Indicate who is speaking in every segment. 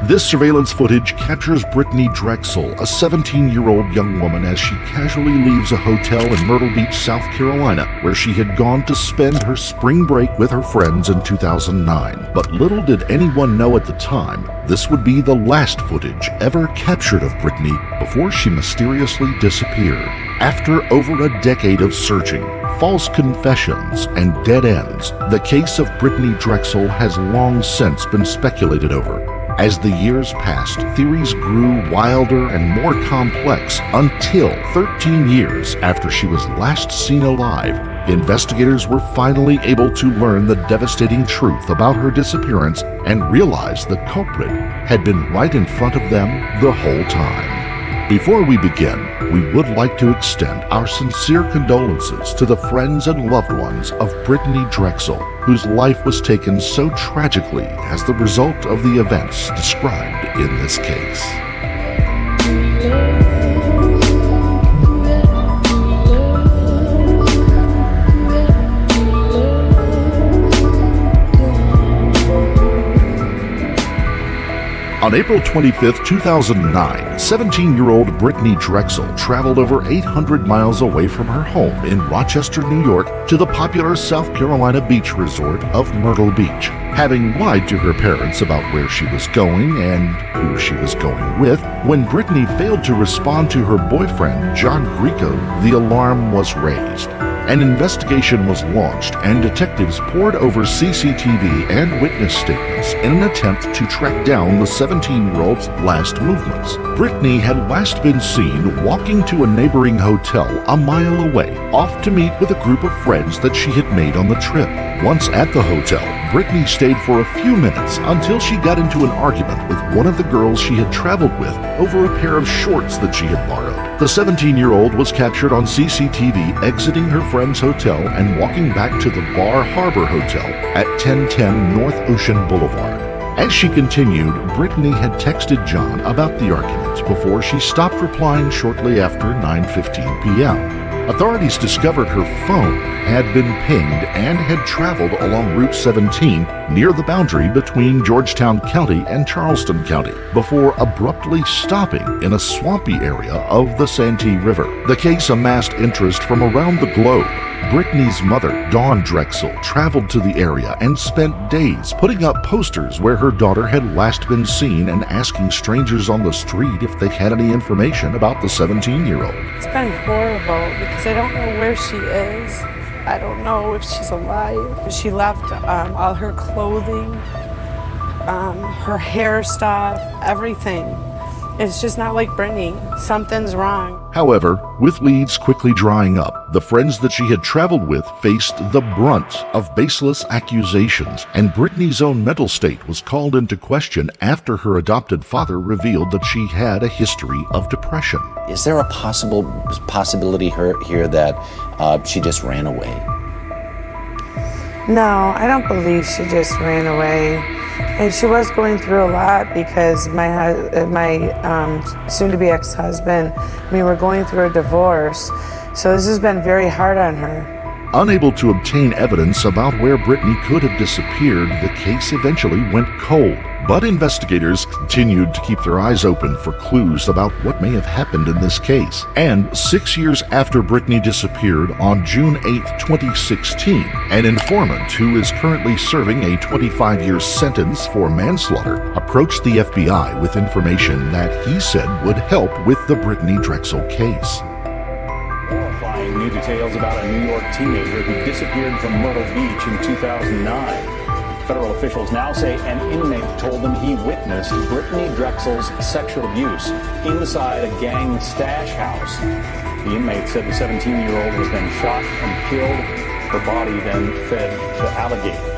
Speaker 1: This surveillance footage captures Brittanee Drexel, a 17-year-old young woman, as she casually leaves a hotel in Myrtle Beach, South Carolina, where she had gone to spend her spring break with her friends in 2009. But little did anyone know at the time, this would be the last footage ever captured of Brittanee before she mysteriously disappeared. After over a decade of searching, false confessions, and dead ends, the case of Brittanee Drexel has long since been speculated over. As the years passed, theories grew wilder and more complex until 13 years after she was last seen alive, investigators were finally able to learn the devastating truth about her disappearance and realize the culprit had been right in front of them the whole time. Before we begin, we would like to extend our sincere condolences to the friends and loved ones of Brittanee Drexel, whose life was taken so tragically as the result of the events described in this case. On April 25, 2009, 17-year-old Brittanee Drexel traveled over 800 miles away from her home in Rochester, New York, to the popular South Carolina beach resort of Myrtle Beach. Having lied to her parents about where she was going and who she was going with, when Brittanee failed to respond to her boyfriend, John Greco, the alarm was raised. An investigation was launched, and detectives pored over CCTV and witness statements in an attempt to track down the 17-year-old's last movements. Brittanee had last been seen walking to a neighboring hotel a mile away, off to meet with a group of friends that she had made on the trip. Once at the hotel, Brittanee stayed for a few minutes until she got into an argument with one of the girls she had traveled with over a pair of shorts that she had borrowed. The 17-year-old was captured on CCTV exiting her friend's hotel and walking back to the Bar Harbor Hotel at 1010 North Ocean Boulevard. As she continued, Brittanee had texted John about the argument before she stopped replying shortly after 9:15 p.m. Authorities discovered her phone had been pinged and had traveled along Route 17 near the boundary between Georgetown County and Charleston County before abruptly stopping in a swampy area of the Santee River. The case amassed interest from around the globe. Brittanee's mother, Dawn Drexel, traveled to the area and spent days putting up posters where her daughter had last been seen and asking strangers on the street if they had any information about the 17-year-old.
Speaker 2: It's been horrible because I don't know where she is. I don't know if she's alive. She left all her clothing, her hair stuff, everything. It's just not like Brittanee. Something's wrong.
Speaker 1: However, with leads quickly drying up, the friends that she had traveled with faced the brunt of baseless accusations, and Brittanee's own mental state was called into question after her adopted father revealed that she had a history of depression.
Speaker 3: Is there a possibility here that she just ran away?
Speaker 2: No, I don't believe she just ran away. And she was going through a lot because my soon-to-be ex-husband, we were going through a divorce. So this has been very hard on her.
Speaker 1: Unable to obtain evidence about where Brittanee could have disappeared, the case eventually went cold. But investigators continued to keep their eyes open for clues about what may have happened in this case. And 6 years after Brittanee disappeared on June 8, 2016, an informant who is currently serving a 25-year sentence for manslaughter approached the FBI with information that he said would help with the Brittanee Drexel case.
Speaker 4: Horrifying new details about a New York teenager who disappeared from Myrtle Beach in 2009. Federal officials now say an inmate told them he witnessed Brittanee Drexel's sexual abuse inside a gang stash house. The inmate said the 17-year-old was then shot and killed. Her body then fed to alligators.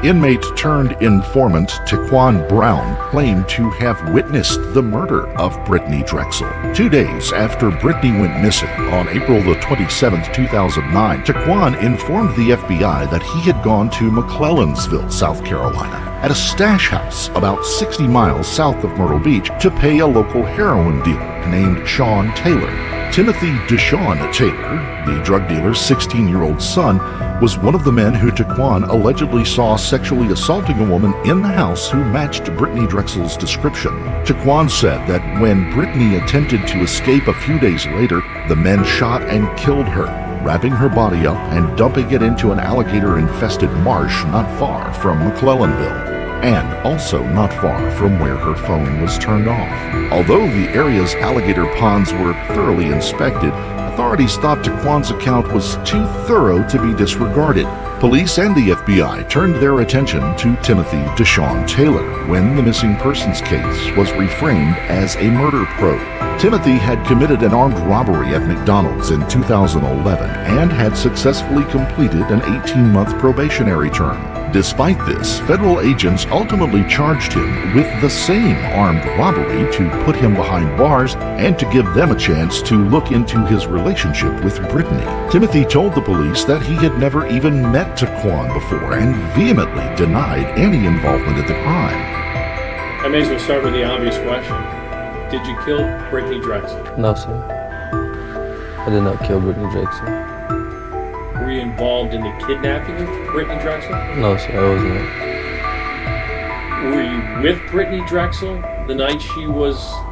Speaker 1: Inmate turned informant Taquan Brown claimed to have witnessed the murder of Brittanee Drexel. 2 days after Brittanee went missing, on April the 27th, 2009, Taquan informed the FBI that he had gone to McClellansville, South Carolina. at a stash house about 60 miles south of Myrtle Beach to pay a local heroin dealer named Sean Taylor. Timothy DeShawn Taylor, the drug dealer's 16-year-old son, was one of the men who Taquan allegedly saw sexually assaulting a woman in the house who matched Brittanee Drexel's description. Taquan said that when Brittanee attempted to escape a few days later, the men shot and killed her, wrapping her body up and dumping it into an alligator-infested marsh not far from McClellanville, and also not far from where her phone was turned off. Although the area's alligator ponds were thoroughly inspected, authorities thought Taquan's account was too thorough to be disregarded. Police and the FBI turned their attention to Timothy DeShawn Taylor when the missing persons case was reframed as a murder probe. Timothy had committed an armed robbery at McDonald's in 2011 and had successfully completed an 18-month probationary term. Despite this, federal agents ultimately charged him with the same armed robbery to put him behind bars and to give them a chance to look into his relationship with Brittanee. Timothy told the police that he had never even met Taquan before and vehemently denied any involvement in the crime.
Speaker 5: I may as well start with the obvious question. Did you kill Brittanee Drexel?
Speaker 6: No, sir. I did not kill Brittanee Drexel.
Speaker 5: Were you involved in the kidnapping of Brittanee Drexel?
Speaker 6: No, sir, I was not.
Speaker 5: Were you with Brittanee Drexel the night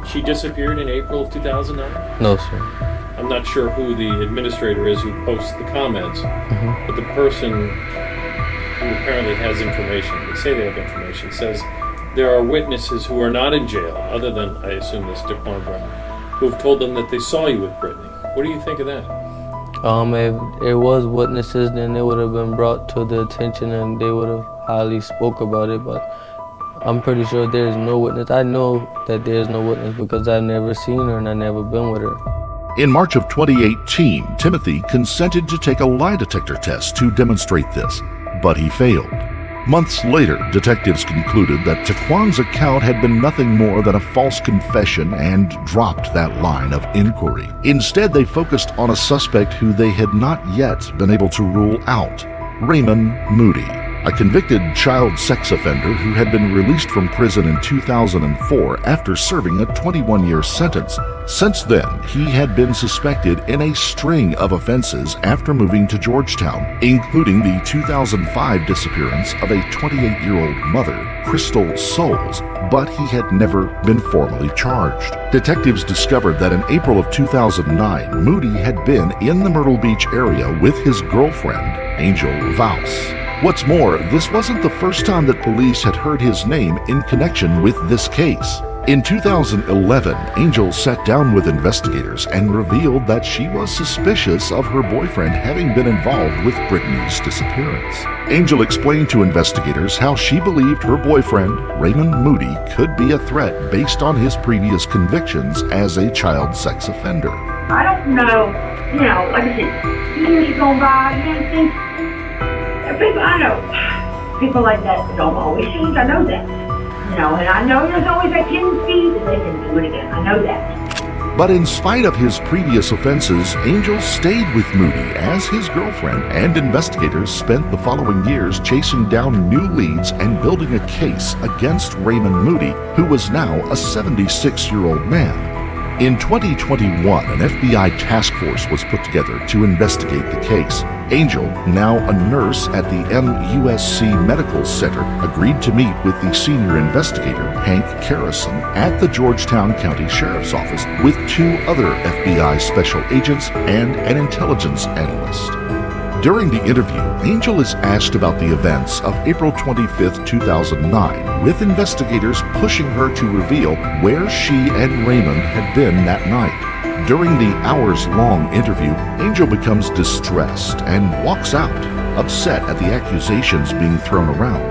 Speaker 5: she disappeared in April of 2009?
Speaker 6: No, sir.
Speaker 5: I'm not sure who the administrator is who posts the comments, but the person who apparently has information, they say they have information, says there are witnesses who are not in jail, other than, I assume, this Taquan Brown, who have told them that they saw you with Brittanee. What do you think of that?
Speaker 6: If there was witnesses, then they would have been brought to the attention and they would have highly spoke about it, but I'm pretty sure there's no witness. I know that there's no witness because I've never seen her and I've never been with her.
Speaker 1: In March of 2018, Timothy consented to take a lie detector test to demonstrate this, but he failed. Months later, detectives concluded that Taquan's account had been nothing more than a false confession and dropped that line of inquiry. Instead, they focused on a suspect who they had not yet been able to rule out, Raymond Moody, a convicted child sex offender who had been released from prison in 2004 after serving a 21-year sentence. Since then, he had been suspected in a string of offenses after moving to Georgetown, including the 2005 disappearance of a 28-year-old mother, Crystal Souls, but he had never been formally charged. Detectives discovered that in April of 2009, Moody had been in the Myrtle Beach area with his girlfriend, Angel Vouse. What's more, this wasn't the first time that police had heard his name in connection with this case. In 2011, Angel sat down with investigators and revealed that she was suspicious of her boyfriend having been involved with Brittanee's disappearance. Angel explained to investigators how she believed her boyfriend, Raymond Moody, could be a threat based on his previous convictions as a child sex offender.
Speaker 7: I don't know, like I said, years have gone by, things. People, I know, people like that don't always change, I know that. And I know there's always that tendency that they can do it again, I know that.
Speaker 1: But in spite of his previous offenses, Angel stayed with Moody as his girlfriend, and investigators spent the following years chasing down new leads and building a case against Raymond Moody, who was now a 76-year-old man. In 2021, an FBI task force was put together to investigate the case. Angel, now a nurse at the MUSC Medical Center, agreed to meet with the senior investigator, Hank Carrison, at the Georgetown County Sheriff's Office with two other FBI special agents and an intelligence analyst. During the interview, Angel is asked about the events of April 25, 2009, with investigators pushing her to reveal where she and Raymond had been that night. During the hours-long interview, Angel becomes distressed and walks out, upset at the accusations being thrown around.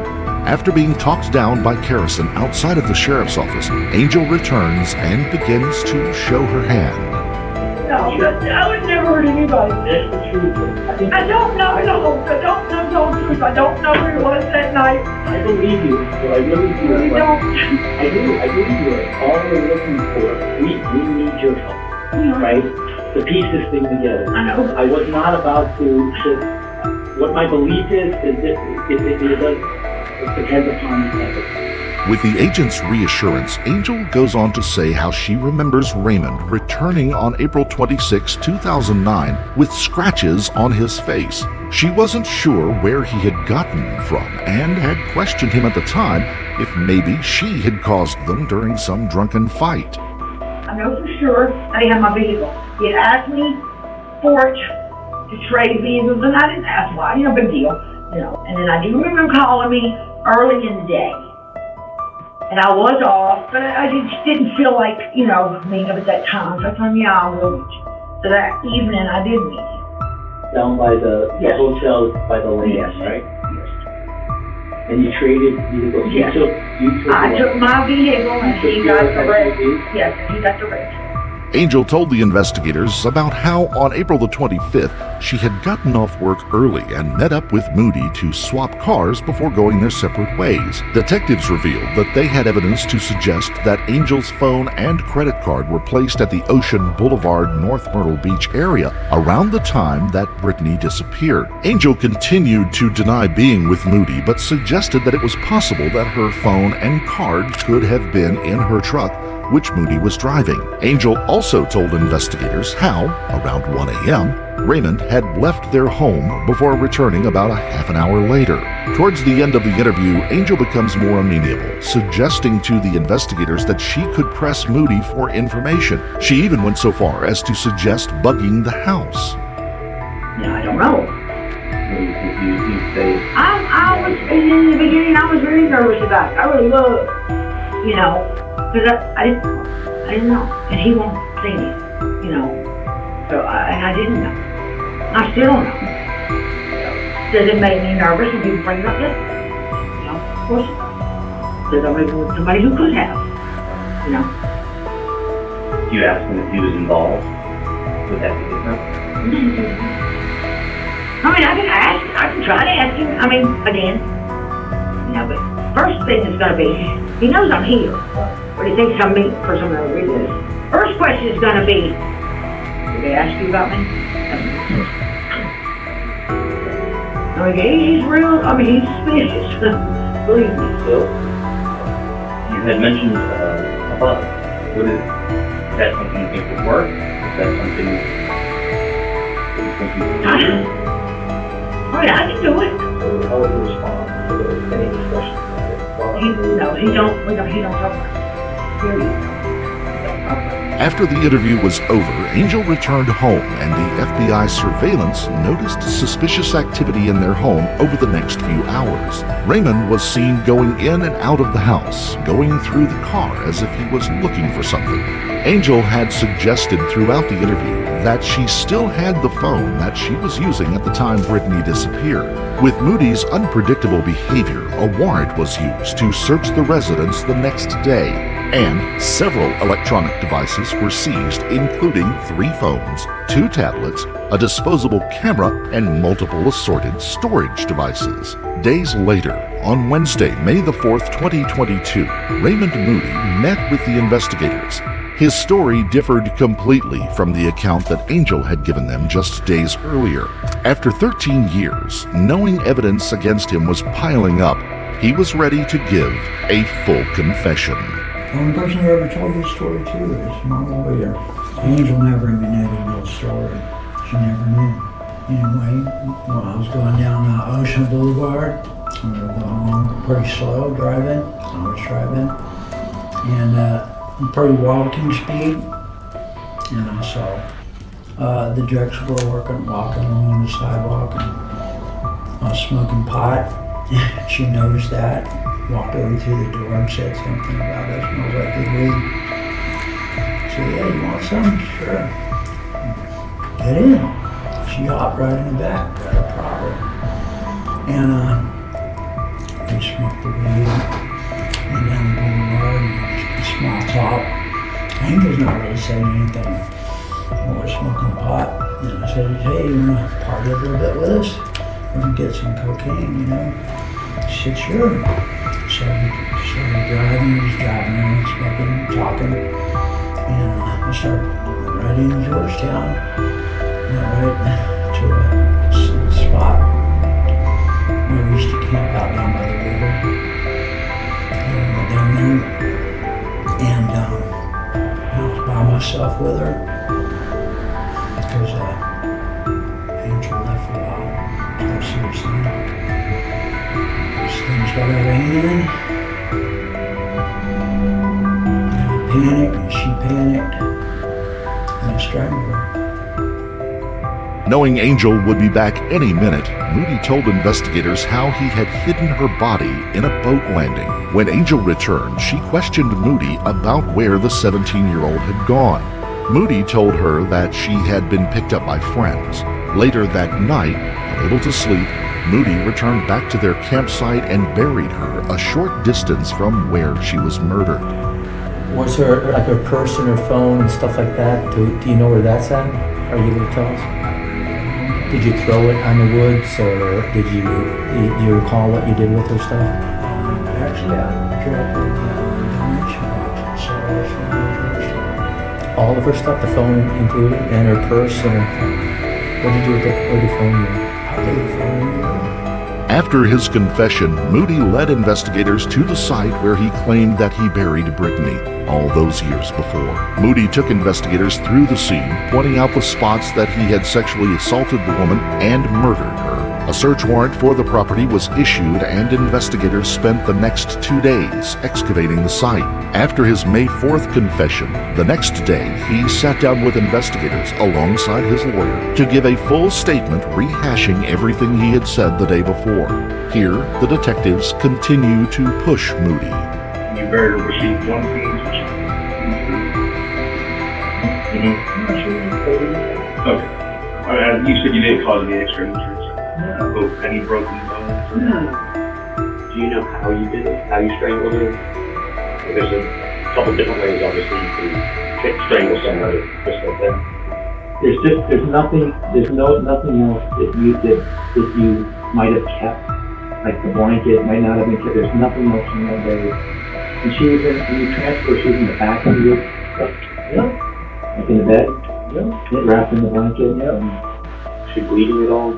Speaker 1: After being talked down by Carrison outside of the sheriff's office, Angel returns and begins to show her hand.
Speaker 7: No, I would never hurt anybody. That's the truth. I don't know the whole truth. I don't know who it was that night.
Speaker 8: I believe you, but I really do.
Speaker 7: You don't.
Speaker 8: I do. I believe you. All we're looking for, we need your help, right? To piece this thing together.
Speaker 7: I know.
Speaker 8: I was not about to what my belief is that It depends upon the evidence.
Speaker 1: With the agent's reassurance, Angel goes on to say how she remembers Raymond returning on April 26, 2009 with scratches on his face. She wasn't sure where he had gotten them from and had questioned him at the time if maybe she had caused them during some drunken fight.
Speaker 7: I know for sure that he had my vehicle. He had asked me for it to trade vehicles, and I didn't ask why. Big deal. And then I do remember him calling me early in the day. And I was off, but I just didn't feel like, meeting up at that time. So I told him, yeah, I will meet you. So that evening I did meet him.
Speaker 8: Down by the
Speaker 7: Yes.
Speaker 8: hotel by the lake,
Speaker 7: Yes.
Speaker 8: right?
Speaker 7: Yes.
Speaker 8: And you traded vehicles.
Speaker 7: Yes.
Speaker 8: You took
Speaker 7: I
Speaker 8: what?
Speaker 7: took my vehicle and he got the red.
Speaker 8: SUV?
Speaker 7: Yes, and he got the red.
Speaker 1: Angel told the investigators about how on April the 25th, she had gotten off work early and met up with Moody to swap cars before going their separate ways. Detectives revealed that they had evidence to suggest that Angel's phone and credit card were placed at the Ocean Boulevard, North Myrtle Beach area around the time that Brittanee disappeared. Angel continued to deny being with Moody, but suggested that it was possible that her phone and card could have been in her truck, which Moody was driving. Angel also told investigators how, around 1 a.m., Raymond had left their home before returning about a half an hour later. Towards the end of the interview, Angel becomes more amenable, suggesting to the investigators that she could press Moody for information. She even went so far as to suggest bugging the house.
Speaker 7: I don't know.
Speaker 8: You say,
Speaker 7: I was, in the beginning, I was very nervous about it. I really was, because I didn't know. And he won't say me, So, and I didn't know. I still don't know. Does it make me nervous when people bring it up this? Of course it does. Because I'm living with somebody who could have,
Speaker 8: you asked him if he was involved. Would that be different?
Speaker 7: I can try to ask him, again. But first thing is going to be, he knows I'm here, but he thinks I'm meeting for some other reason. First question is going to be, did they ask you about me? He's real, he's suspicious, believe me.
Speaker 8: So, you had mentioned above. Is that something you think would work? Is that something that you think you can do?
Speaker 7: I can do it.
Speaker 8: So how would you respond to any discussion?
Speaker 7: He don't talk about it. Period. He don't talk about it.
Speaker 1: After the interview was over, Angel returned home and the FBI surveillance noticed suspicious activity in their home over the next few hours. Raymond was seen going in and out of the house, going through the car as if he was looking for something. Angel had suggested throughout the interview that she still had the phone that she was using at the time Brittanee disappeared. With Moody's unpredictable behavior, a warrant was used to search the residence the next day, and several electronic devices were seized, including 3 phones, 2 tablets, a disposable camera, and multiple assorted storage devices. Days later, on Wednesday, May the 4th, 2022, Raymond Moody met with the investigators. His story differed completely from the account that Angel had given them just days earlier. After 13 years, knowing evidence against him was piling up, he was ready to give a full confession.
Speaker 9: The only person who ever told this story to is my lawyer. Angel never even knew the real story. She never knew. Anyway, I was going down Ocean Boulevard. We were going along pretty slow, driving. I was driving. And pretty walking speed. And I saw the Drexel girl walking along the sidewalk. And I was smoking pot. She noticed that. Walked over through the door and said something about it. Smells like good weed. I said, yeah, you want some? Sure. Get in. She hopped right in the back, got a problem. And we smoked the weed. Went down the boulevard, a small talk. Angel's not really saying anything. We were smoking pot. And I said, hey, you want to party a little bit with us? We can get some cocaine, She said, sure. So we started driving, we was driving around, smoking, talking, and I started right into Georgetown, went right to a spot where we used to camp out down by the river. myself with her because Angel left for a while to go see her son. As things got out of hand, and he panicked and she panicked, and I strangled her.
Speaker 1: Knowing Angel would be back any minute, Moody told investigators how he had hidden her body in a boat landing. When Angel returned, she questioned Moody about where the 17-year-old had gone. Moody told her that she had been picked up by friends. Later that night, unable to sleep, Moody returned back to their campsite and buried her a short distance from where she was murdered.
Speaker 10: Was her, like, her purse and her phone and stuff like that? Do you know where that's at? Are you able to tell us? Did you throw it on the woods, or do you recall what you did with her stuff?
Speaker 9: Actually, I dropped it donation box, so it's from her stuff.
Speaker 10: All of her stuff, the phone included, and her purse, or what did you do with the phone?
Speaker 9: I threw the phone in the river.
Speaker 1: After his confession, Moody led investigators to the site where he claimed that he buried Brittanee all those years before. Moody took investigators through the scene, pointing out the spots that he had sexually assaulted the woman and murdered her. A search warrant for the property was issued, and investigators spent the next 2 days excavating the site. After his May 4th confession, the next day he sat down with investigators alongside his lawyer to give a full statement rehashing everything he had said the day before. Here, the detectives continue to push Moody.
Speaker 8: You buried her, received one piece. Mm-hmm. Okay. You said you didn't cause any extra injuries. No. Any broken bones?
Speaker 7: No.
Speaker 11: Do you know how you did it? How you strangled her? There's a couple different ways, obviously. You can strangle somebody just like that.
Speaker 12: There's nothing else that you might have kept, like the blanket might not have been kept. There's nothing else in that bed. And she was when you transfer, she was in the back of the like in the bed, wrapped in the blanket.
Speaker 11: She bleeding at all?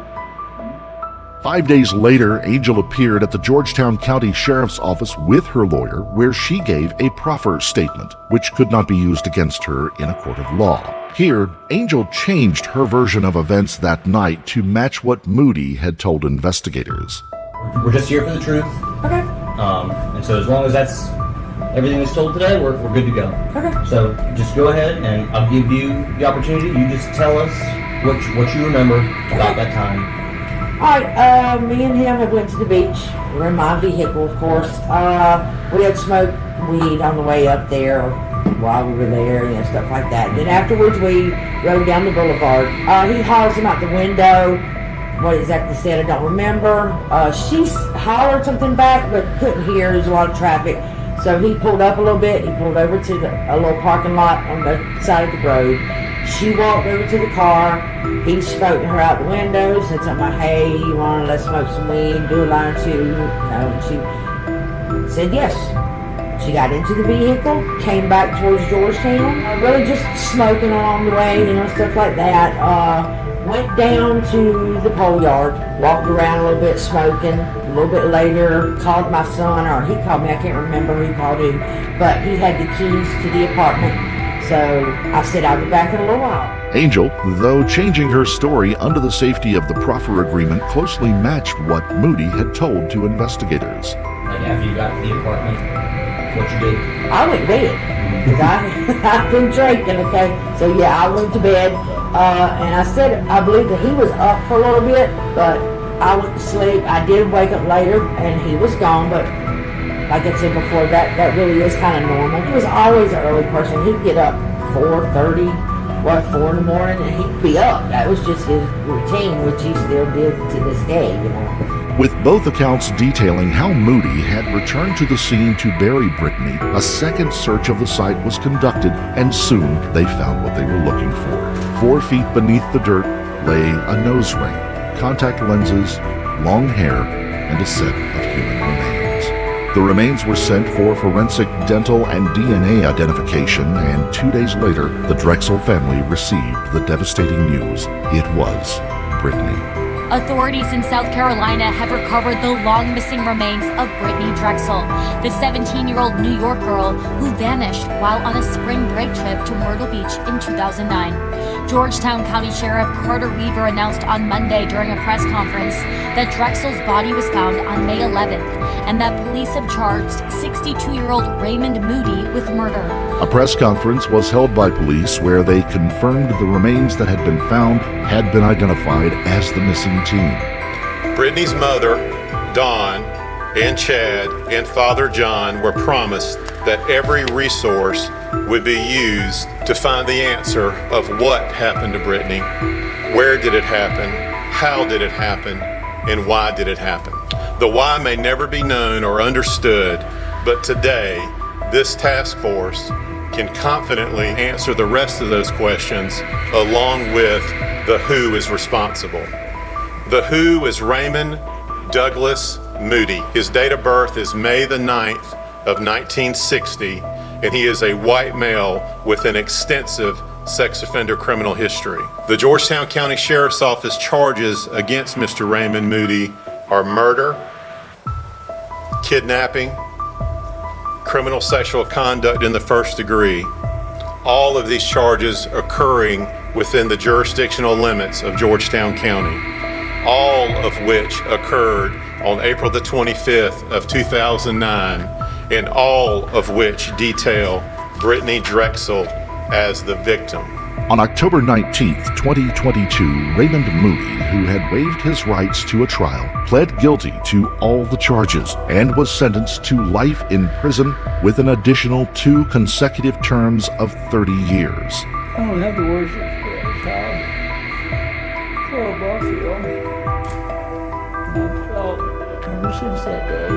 Speaker 1: 5 days later, Angel appeared at the Georgetown County Sheriff's Office with her lawyer, where she gave a proffer statement, which could not be used against her in a court of law. Here, Angel changed her version of events that night to match what Moody had told investigators.
Speaker 13: We're just here for the truth.
Speaker 14: Okay.
Speaker 13: And so as long as that's everything that's told today, we're good to go.
Speaker 14: Okay.
Speaker 13: So just go ahead, and I'll give you the opportunity. You just tell us what you remember about that time.
Speaker 14: Alright, me and him went to the beach. We were in my vehicle, of course. We had smoked weed on the way up there while we were there, stuff like that. Then afterwards, we rode down the boulevard. He hollers him out the window. What exactly said, I don't remember. She hollered something back, but couldn't hear. There's a lot of traffic. So he pulled up a little bit. He pulled over to a little parking lot on the side of the road. She walked over to the car. He spoke to her out the window, said something like, hey, you want to let's smoke some weed, do a line or two? And she said yes. She got into the vehicle, came back towards Georgetown, really just smoking along the way, stuff like that. Went down to the pole yard, walked around a little bit smoking. A little bit later, called my son, or he called me, I can't remember who called him, but he had the keys to the apartment. So I said I'll be back in a little while.
Speaker 1: Angel, though changing her story under the safety of the proffer agreement, closely matched what Moody had told to investigators.
Speaker 13: Like after you got to the apartment, what you did?
Speaker 14: I went to bed, because I've been drinking, okay? So yeah, I went to bed, and I said I believe that he was up for a little bit, but I went to sleep. I did wake up later, and he was gone, but like I said before, that really is kind of normal. He was always an early person. He'd get up 4:30, 4 in the morning, and he'd be up. That was just his routine, which he still did to this day,
Speaker 1: With both accounts detailing how Moody had returned to the scene to bury Brittanee, a second search of the site was conducted, and soon they found what they were looking for. 4 feet beneath the dirt lay a nose ring, contact lenses, long hair, and a set of human remains. The remains were sent for forensic, dental, and DNA identification, and 2 days later, the Drexel family received the devastating news. It was Brittanee.
Speaker 15: Authorities in South Carolina have recovered the long missing remains of Brittanee Drexel, the 17-year-old New York girl who vanished while on a spring break trip to Myrtle Beach in 2009. Georgetown County Sheriff Carter Weaver announced on Monday during a press conference that Drexel's body was found on May 11th and that police have charged 62-year-old Raymond Moody with murder.
Speaker 1: A press conference was held by police where they confirmed the remains that had been found had been identified as the missing teen.
Speaker 16: Brittanee's mother, Dawn, and Chad, and Father John were promised that every resource would be used to find the answer of what happened to Brittanee, where did it happen, how did it happen, and why did it happen. The why may never be known or understood, but today, this task force can confidently answer the rest of those questions along with the who is responsible. The who is Raymond Douglas Moody. His date of birth is May the 9th of 1960, and he is a white male with an extensive sex offender criminal history. The Georgetown County Sheriff's Office charges against Mr. Raymond Moody are murder, kidnapping, criminal sexual conduct in the first degree, all of these charges occurring within the jurisdictional limits of Georgetown County, all of which occurred on April the 25th of 2009, and all of which detail Brittanee Drexel as the victim.
Speaker 1: On October 19th, 2022, Raymond Moody, who had waived his rights to a trial, pled guilty to all the charges and was sentenced to life in prison with an additional 2 consecutive terms of 30 years.
Speaker 9: I don't have the words of how horrible I feel. I've felt ever since that day.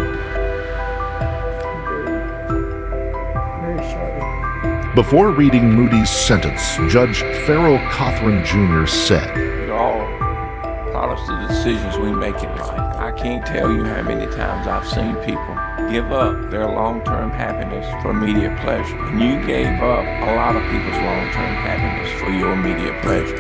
Speaker 9: Very sorry.
Speaker 1: Before reading Moody's sentence, Judge Farrell Cothran Jr. said,
Speaker 17: "We're all products of the decisions we make in life. I can't tell you how many times I've seen people give up their long-term happiness for immediate pleasure. And you gave up a lot of people's long-term happiness for your immediate pleasure."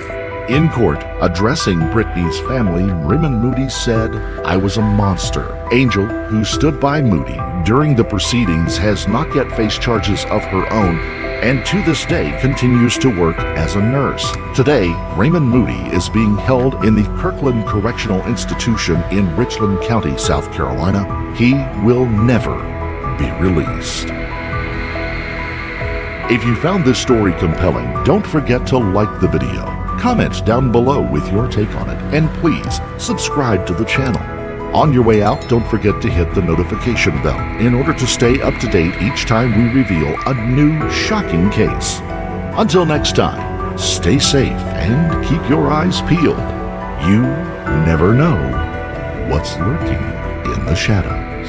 Speaker 1: In court, addressing Brittanee's family, Raymond Moody said, "I was a monster." Angel, who stood by Moody during the proceedings, has not yet faced charges of her own and to this day continues to work as a nurse. Today, Raymond Moody is being held in the Kirkland Correctional Institution in Richland County, South Carolina. He will never be released. If you found this story compelling, don't forget to like the video, comment down below with your take on it, and please subscribe to the channel. On your way out, don't forget to hit the notification bell in order to stay up to date each time we reveal a new shocking case. Until next time, stay safe and keep your eyes peeled. You never know what's lurking in the shadows.